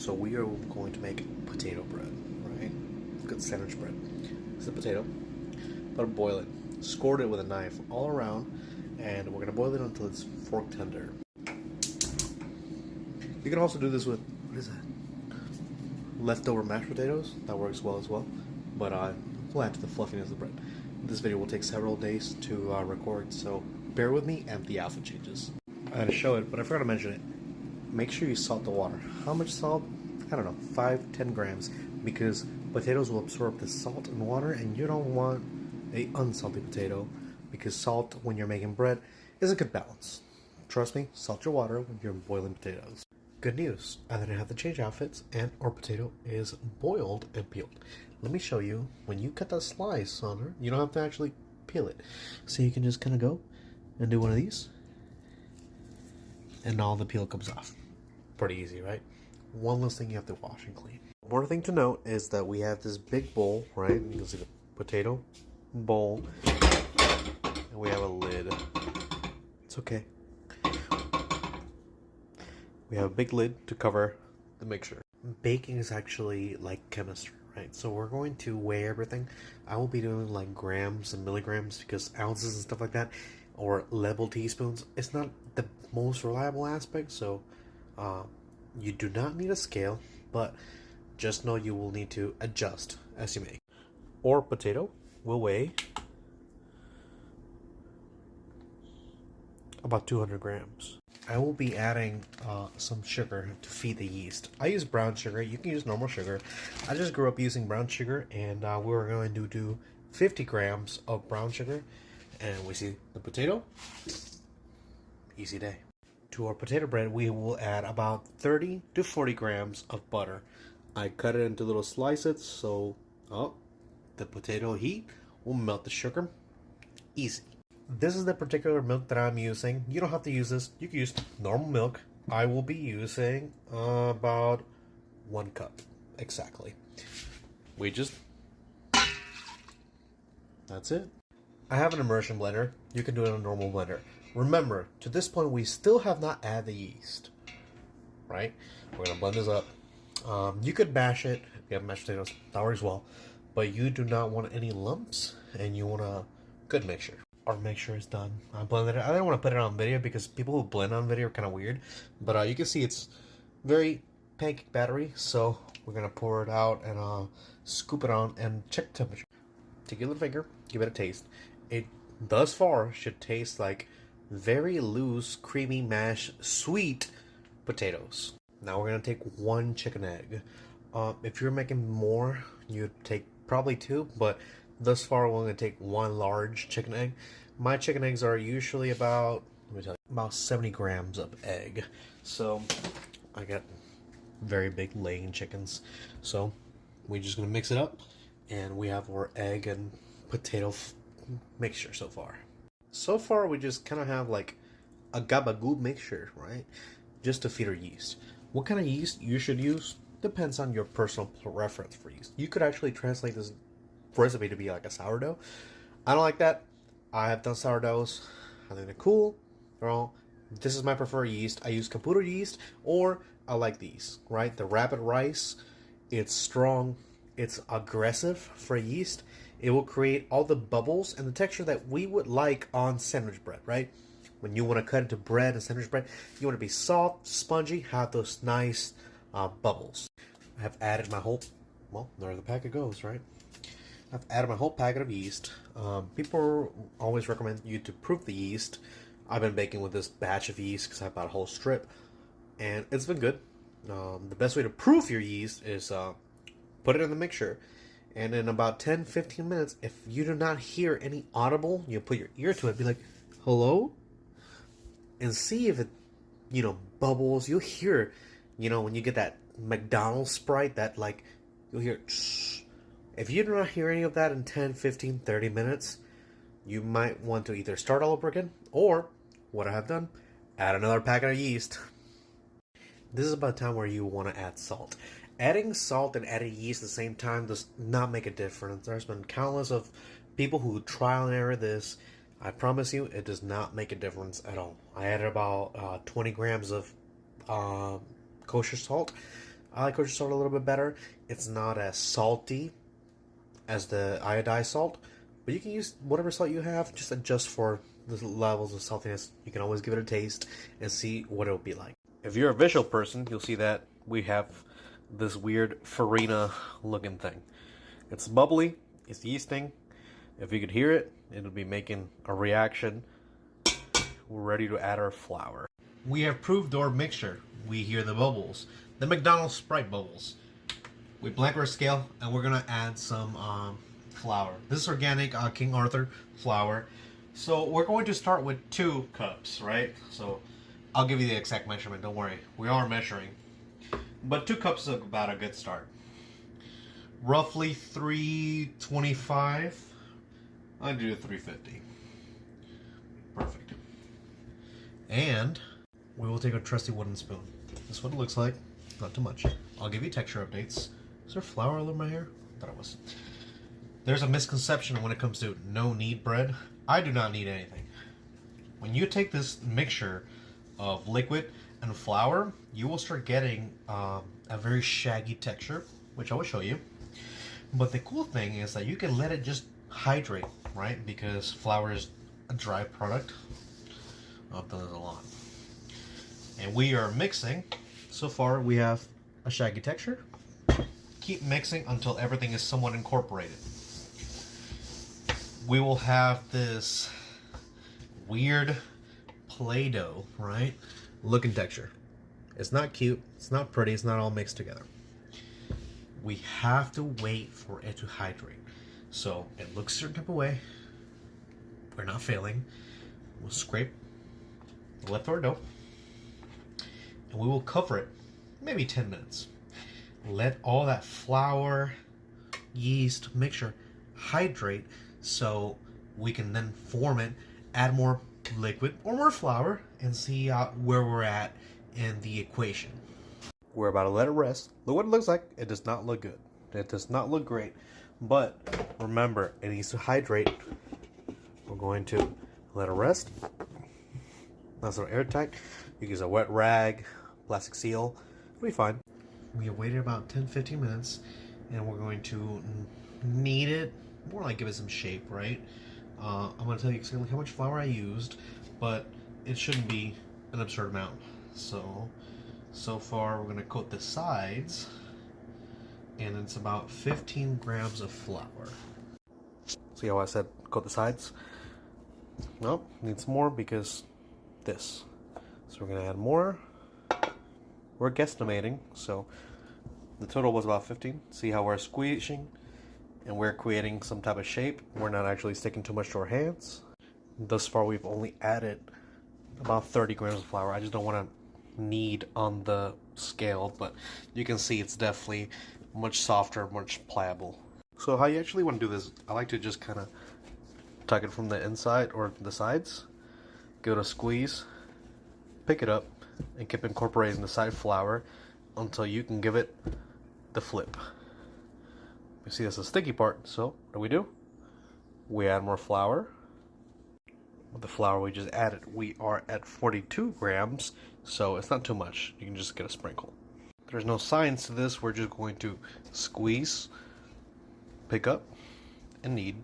So we are going to make potato bread, right? Good sandwich bread. This is a potato. But boil it. Score it with a knife all around, and we're gonna boil it until it's fork tender. You can also do this with what is that? Leftover mashed potatoes. That works well as well. But we'll add to the fluffiness of the bread. This video will take several days to record, so bear with me and the outfit changes. I had to show it, but I forgot to mention it. Make sure you salt the water. How much salt? I don't know, 5-10 grams, because potatoes will absorb the salt and water, and you don't want a unsalty potato, because salt when you're making bread is a good balance. Trust me, salt your water when you're boiling potatoes. Good news, I didn't have to change outfits, and our potato is boiled and peeled. Let me show you, when you cut that slice on her, you don't have to actually peel it. So you can just kind of go and do one of these, and all the peel comes off. Pretty easy, right? One less thing you have to wash and clean. One thing to note is that we have this big bowl, right? You can see the potato bowl, and we have a lid. It's okay. We have a big lid to cover the mixture. Baking is actually like chemistry, right? So we're going to weigh everything. I will be doing like grams and milligrams, because ounces and stuff like that, or level teaspoons, it's not the most reliable aspect. So you do not need a scale, but just know you will need to adjust as you make. Or potato will weigh about 200 grams. I will be adding some sugar to feed the yeast. I use brown sugar. You can use normal sugar. I just grew up using brown sugar, and we're going to do 50 grams of brown sugar. And we see the potato. Easy day. To our potato bread, we will add about 30 to 40 grams of butter. I cut it into little slices, so the potato heat will melt the sugar. Easy. This is the particular milk that I'm using. You don't have to use this. You can use normal milk. I will be using about 1 cup. Exactly. That's it. I have an immersion blender. You can do it on a normal blender. Remember, to this point, we still have not added the yeast. Right? We're going to blend this up. You could mash it. If you have mashed potatoes, that works well. But you do not want any lumps, and you want a good mixture. Our mixture is done. I blended it. I didn't want to put it on video because people who blend on video are kind of weird. But you can see it's very pancake battery. So we're going to pour it out and scoop it on and check temperature. Take your little finger, give it a taste. It thus far should taste like very loose, creamy, mashed, sweet potatoes. Now we're going to take 1 chicken egg. If you're making more, you'd take probably 2, but thus far we're going to take 1 large chicken egg. My chicken eggs are usually about, let me tell you, about 70 grams of egg. So I got very big laying chickens. So we're just going to mix it up, and we have our egg and potato mixture so far. So far we just kind of have like a gabagool mixture, right? Just to feed our yeast. What kind of yeast you should use depends on your personal preference for yeast. You could actually translate this recipe to be like a sourdough. I don't like that. I have done sourdoughs. I think they're cool. This is my preferred yeast. I use computer yeast, or I like these, right? The Rapid Rice. It's strong. It's aggressive for yeast. It will create all the bubbles and the texture that we would like on sandwich bread, right? When you want to cut into bread and sandwich bread, you want to be soft, spongy, have those nice bubbles. I have added my whole, well, there the packet goes, right? I've added my whole packet of yeast. People always recommend you to proof the yeast. I've been baking with this batch of yeast because I bought a whole strip, and it's been good. The best way to proof your yeast is put it in the mixture, and in about 10-15 minutes, if you do not hear any audible, you put your ear to it, be like, hello? And see if it, bubbles. You'll hear, when you get that McDonald's Sprite, that like, you'll hear, if you do not hear any of that in 10, 15, 30 minutes, you might want to either start all over again, or, what I have done, add another packet of yeast. This is about the time where you want to add salt. Adding salt and adding yeast at the same time does not make a difference. There's been countless of people who trial and error this. I promise you, it does not make a difference at all. I added about 20 grams of kosher salt. I like kosher salt a little bit better. It's not as salty as the iodized salt, but you can use whatever salt you have. Just adjust for the levels of saltiness. You can always give it a taste and see what it'll be like. If you're a visual person, you'll see that we have this weird farina looking thing. It's bubbly, it's yeasting. If you could hear it, it'll be making a reaction. We're ready to add our flour. We have proved our mixture. We hear the bubbles, the McDonald's Sprite bubbles. We blank our scale, and we're gonna add some flour. This is organic King Arthur flour. So we're going to start with 2 cups, right? So I'll give you the exact measurement, don't worry. We are measuring. But 2 cups is about a good start. Roughly 325. I'll do 350. Perfect. And we will take a trusty wooden spoon. This is what it looks like. Not too much. I'll give you texture updates. Is there flour all over my hair? I thought it was. There's a misconception when it comes to no knead bread. I do not need anything. When you take this mixture of liquid and flour, you will start getting a very shaggy texture, which I will show you. But the cool thing is that you can let it just hydrate, right? Because flour is a dry product. I've done it a lot. And we are mixing. So far we have a shaggy texture. Keep mixing until everything is somewhat incorporated. We will have this weird Play-Doh, right? Looking texture. It's not cute, it's not pretty, it's not all mixed together. We have to wait for it to hydrate. So it looks a certain type of way. We're not failing. We'll scrape the leftover dough. And we will cover it maybe 10 minutes. Let all that flour, yeast mixture hydrate so we can then form it, add more liquid or more flour, and see where we're at in the equation. We're about to let it rest. Look what it looks like. It does not look good. It does not look great. But remember, it needs to hydrate. We're going to let it rest. Nice little airtight. You can use a wet rag, plastic seal. It'll be fine. We have waited about 10-15 minutes, and we're going to knead it, more like give it some shape, right? I'm going to tell you exactly how much flour I used, but it shouldn't be an absurd amount. So far we're going to coat the sides, and it's about 15 grams of flour. See how I said coat the sides? Nope, needs more because this. So we're going to add more. We're guesstimating, so the total was about 15. See how we're squeezing and we're creating some type of shape. We're not actually sticking too much to our hands. Thus far we've only added about 30 grams of flour. I just don't want to knead on the scale, but you can see it's definitely much softer, much pliable. So how you actually want to do this, I like to just kind of tuck it from the inside or the sides, give it a squeeze, pick it up, and keep incorporating the side flour until you can give it the flip. You see that's the sticky part, so what do? We add more flour. With the flour we just added, we are at 42 grams, so it's not too much. You can just get a sprinkle. There's no science to this, we're just going to squeeze, pick up, and knead,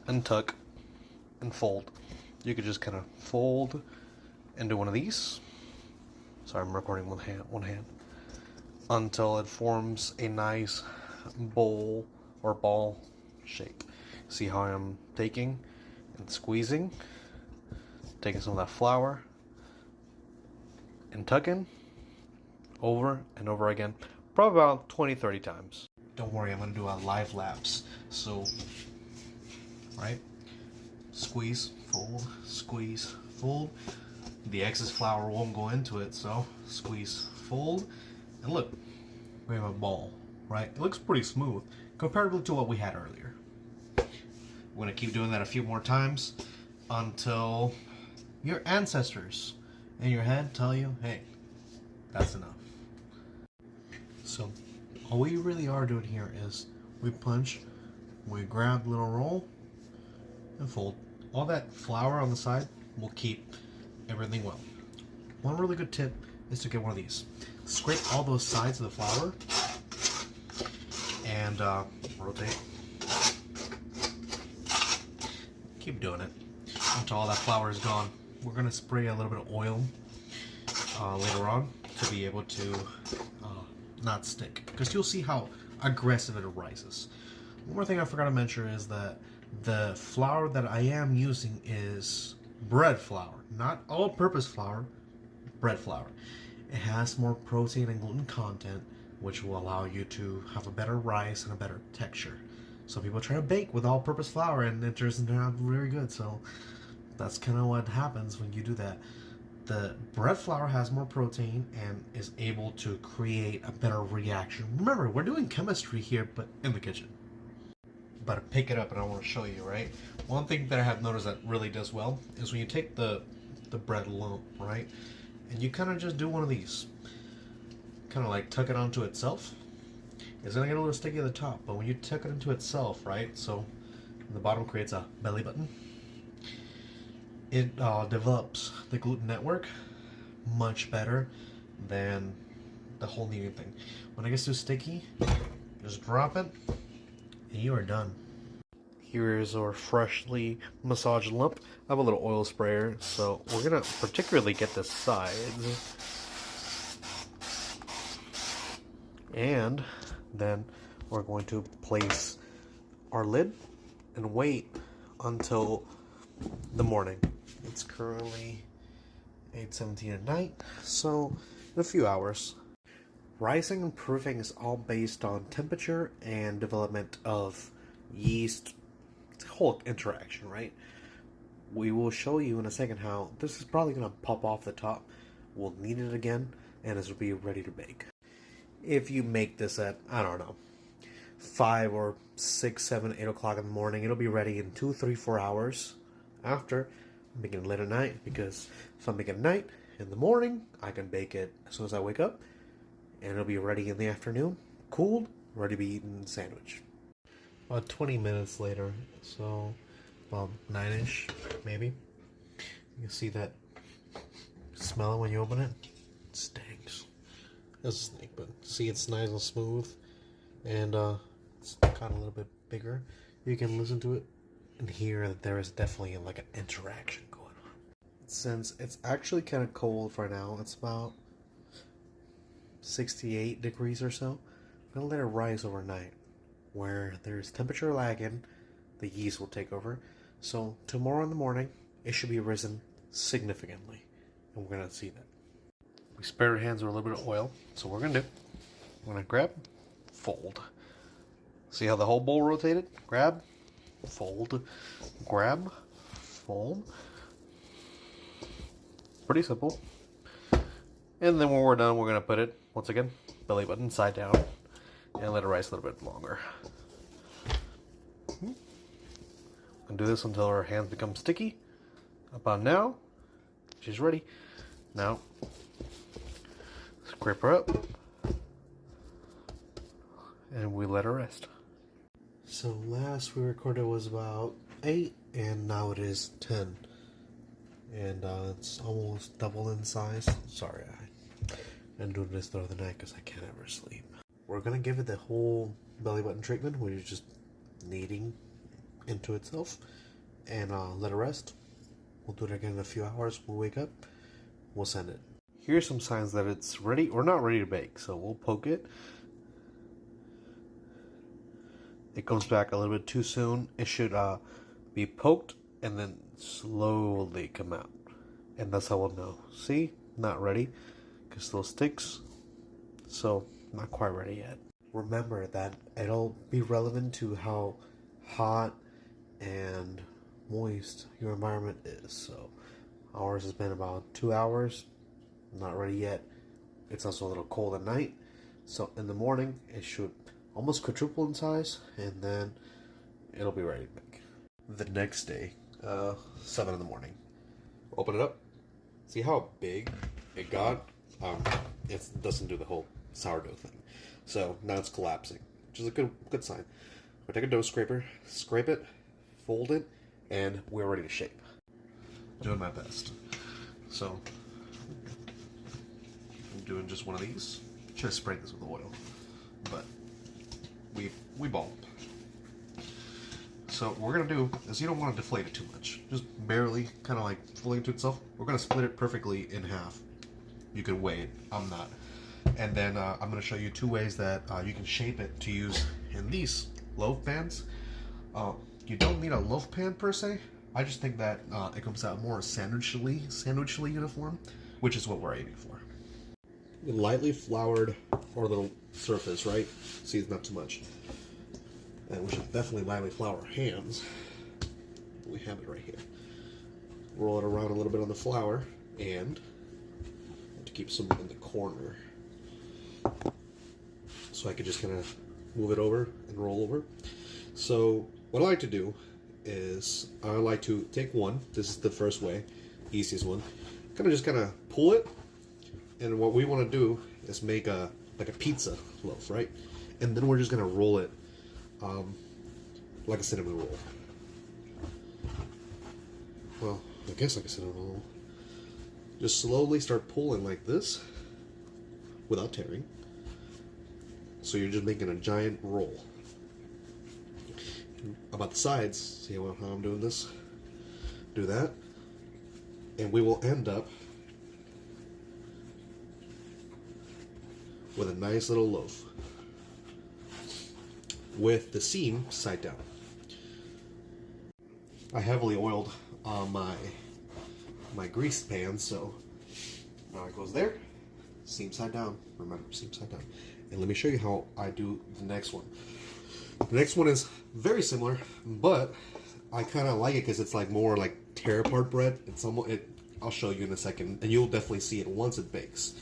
and tuck, and fold. You could just kind of fold and do one of these. Sorry, I'm recording one hand. Until it forms a nice bowl or ball shape. See how I'm taking and squeezing, taking some of that flour and tucking over and over again, probably about 20-30 times. Don't worry, I'm going to do a live lapse. So, right, squeeze, fold. The excess flour won't go into it, so squeeze, fold, and look, we have a ball, right? It looks pretty smooth, comparatively to what we had earlier. We're going to keep doing that a few more times until your ancestors in your head tell you, hey, that's enough. So, all we really are doing here is we punch, we grab the little roll, and fold. All that flour on the side will keep everything well. One really good tip is to get one of these. Scrape all those sides of the flour and rotate. Keep doing it until all that flour is gone. We're going to spray a little bit of oil later on to be able to not stick, because you'll see how aggressive it rises. One more thing I forgot to mention is that the flour that I am using is bread flour, not all-purpose flour, bread flour. It has more protein and gluten content, which will allow you to have a better rice and a better texture. Some people try to bake with all-purpose flour and it doesn't turn out very good, so that's kind of what happens when you do that. The bread flour has more protein and is able to create a better reaction. Remember, we're doing chemistry here, but in the kitchen. But to pick it up, and I want to show you, right? One thing that I have noticed that really does well is when you take the bread lump, right? And you kind of just do one of these. Kind of like tuck it onto itself. It's going to get a little sticky at the top, but when you tuck it into itself, right? So the bottom creates a belly button. It develops the gluten network much better than the whole kneading thing. When it gets too sticky, just drop it and you are done. Here is our freshly massaged lump. I have a little oil sprayer, so we're gonna particularly get the sides. And then we're going to place our lid and wait until the morning. It's currently 8:17 at night, so in a few hours. Rising and proofing is all based on temperature and development of yeast. It's a whole interaction, right? We will show you in a second how this is probably going to pop off the top. We'll knead it again, and this will be ready to bake. If you make this at, I don't know, 5 or 6, 7, 8 o'clock in the morning, it'll be ready in 2, 3, 4 hours. After, I'm making it late at night, because if I make it at night, in the morning, I can bake it as soon as I wake up, and it'll be ready in the afternoon, cooled, ready to be eaten sandwich. About 20 minutes later, so about 9-ish, maybe. You can see that smell it when you open it. It stinks. It's a snake, but see, it's nice and smooth, and it's got a little bit bigger. You can listen to it and hear that there is definitely like an interaction going on. Since it's actually kind of cold right now, it's about 68 degrees or so. I'm gonna let it rise overnight. Where there's temperature lagging, the yeast will take over. So tomorrow in the morning, it should be risen significantly, and we're gonna see that. We spared our hands with a little bit of oil, so what we're gonna do, we're gonna grab, fold. See how the whole bowl rotated? Grab, fold, grab, fold. Pretty simple. And then when we're done, we're gonna put it, once again, belly button side down, and let it rise a little bit longer. And do this until our hands become sticky. About now, she's ready. Now, scrape her up, and we let her rest. So last we recorded was about 8, and now it is 10. And it's almost double in size. Sorry, I'm doing this throughout the night because I can't ever sleep. We're gonna give it the whole belly button treatment, which is just kneading into itself, and let it rest. We'll do it again in a few hours. We'll wake up, we'll send it. Here's some signs that it's ready or not ready to bake. So we'll poke it. It comes back a little bit too soon. It should be poked and then slowly come out, and that's how we'll know. See, not ready because still sticks, so not quite ready yet. Remember that it'll be relevant to how hot and moist your environment is. So ours has been about 2 hours, not ready yet. It's also a little cold at night, so in the morning it should almost quadruple in size, and then it'll be ready to bake. The next day, 7 in the morning, open it up, see how big it got. It doesn't do the whole sourdough thing, so now it's collapsing, which is a good sign. We take a dough scraper, scrape it, fold it, and we're ready to shape. Doing my best. So doing just one of these. Should have sprayed this with oil, but we bulb. So what we're gonna do is, you don't want to deflate it too much, just barely, kind of like falling into itself. We're gonna split it perfectly in half. You can weigh it. I'm not. And then I'm gonna show you 2 ways that you can shape it to use in these loaf pans. You don't need a loaf pan per se. I just think that it comes out more sandwichly uniform, which is what we're aiming for. Lightly floured our little surface, right? See, it's not too much. And we should definitely lightly flour our hands. We have it right here. Roll it around a little bit on the flour, and to keep some in the corner. So I could just kind of move it over and roll over. So what I like to do is, I like to take one. This is the first way, easiest one. Kind of pull it, and what we want to do is make like a pizza loaf, right? And then we're just gonna roll it like a cinnamon roll. Well, I guess like a cinnamon roll. Just slowly start pulling like this without tearing. So you're just making a giant roll. About the sides, see how I'm doing this? Do that. And we will end up with a nice little loaf with the seam side down. I heavily oiled my greased pan, so now it goes there, seam side down. Remember, seam side down. And let me show you how I do the next one. The next one is very similar, but I kind of like it because it's like more like tear apart bread. I'll show you in a second, and you'll definitely see it once it bakes.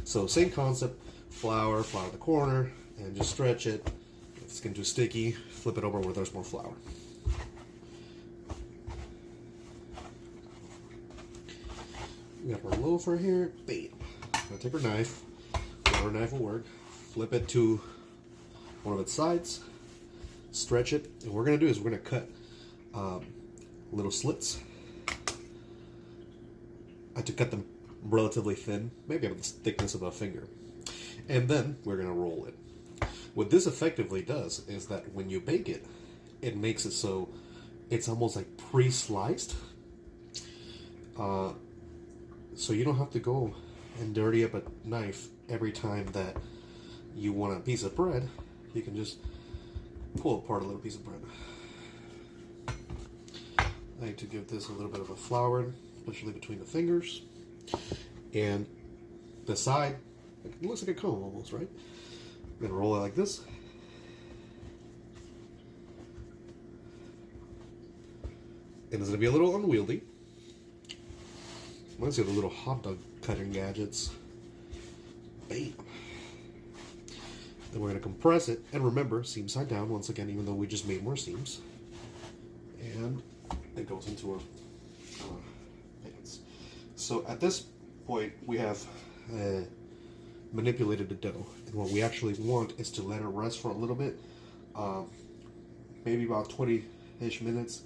So same concept: flour the corner, and just stretch it. If it's getting too sticky, flip it over where there's more flour. We got our loaf right here. Bam. Gonna take our knife. Our knife will work. Flip it to one of its sides. Stretch it, and what we're gonna do is we're gonna cut little slits. I had to cut them relatively thin, maybe about the thickness of a finger, and then we're gonna roll it. What this effectively does is that when you bake it, it makes it so it's almost like pre-sliced, so you don't have to go and dirty up a knife every time that you want a piece of bread. You can just pull apart a little piece of bread. I like to give this a little bit of a flouring, especially between the fingers. And the side, it looks like a cone almost, right? I'm gonna roll it like this. And it's gonna be a little unwieldy. Reminds me of the little hot dog cutting gadgets. Bam. Then we're going to compress it, and remember, seam side down once again, even though we just made more seams. And it goes into our pans. So at this point, we have manipulated the dough, and what we actually want is to let it rest for a little bit, maybe about 20-ish minutes.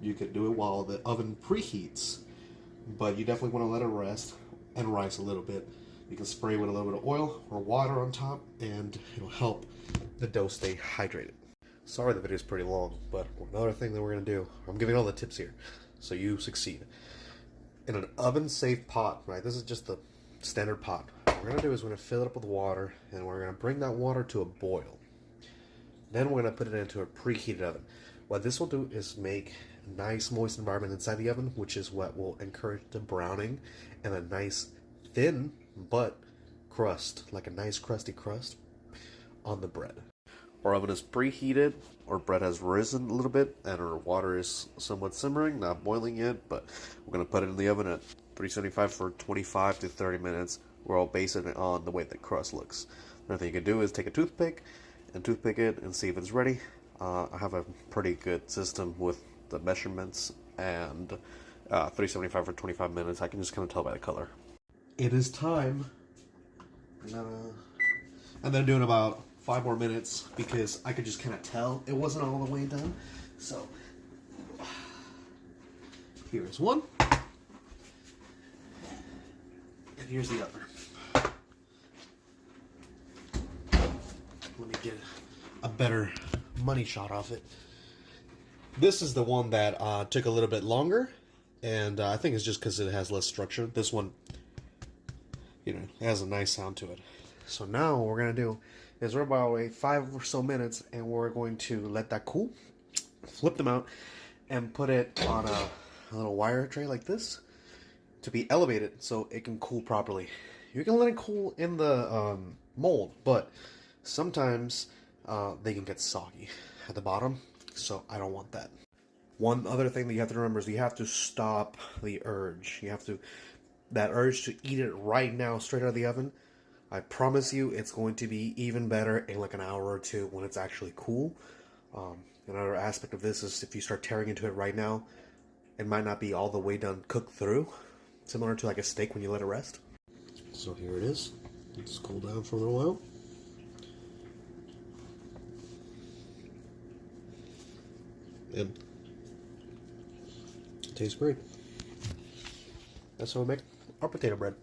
You could do it while the oven preheats, but you definitely want to let it rest and rise a little bit. You can spray with a little bit of oil or water on top, and it'll help the dough stay hydrated. Sorry the video is pretty long, but another thing that we're going to do, I'm giving all the tips here, so you succeed. In an oven-safe pot, right, this is just the standard pot. What we're going to do is we're going to fill it up with water, and we're going to bring that water to a boil. Then we're going to put it into a preheated oven. What this will do is make a nice moist environment inside the oven, which is what will encourage the browning and a nice thin but crust, like a nice crusty crust on the bread. Our oven is preheated, our bread has risen a little bit, and our water is somewhat simmering, not boiling yet, but we're going to put it in the oven at 375 for 25 to 30 minutes. We're all basing it on the way the crust looks. Another thing you can do is take a toothpick and toothpick it and see if it's ready. I have a pretty good system with the measurements, and 375 for 25 minutes. I can just kind of tell by the color. It is time. And then doing about 5 more minutes because I could just kind of tell it wasn't all the way done. So here's one, and here's the other. Let me get a better money shot off it. This is the one that took a little bit longer, and I think it's just because it has less structure. This one, you know, has a nice sound to it. So now what we're going to do is we're about 5 or so minutes, and we're going to let that cool, flip them out, and put it on a little wire tray like this to be elevated so it can cool properly. You can let it cool in the mold, but sometimes they can get soggy at the bottom, so I don't want that. One other thing that you have to remember is you have to stop the urge. You have to, that urge to eat it right now straight out of the oven. I promise you it's going to be even better in like an hour or two when it's actually cool. Another aspect of this is if you start tearing into it right now, it might not be all the way done cooked through. Similar to like a steak when you let it rest. So here it is. It's cooled down for a little while. And it tastes great. That's how we make our potato bread.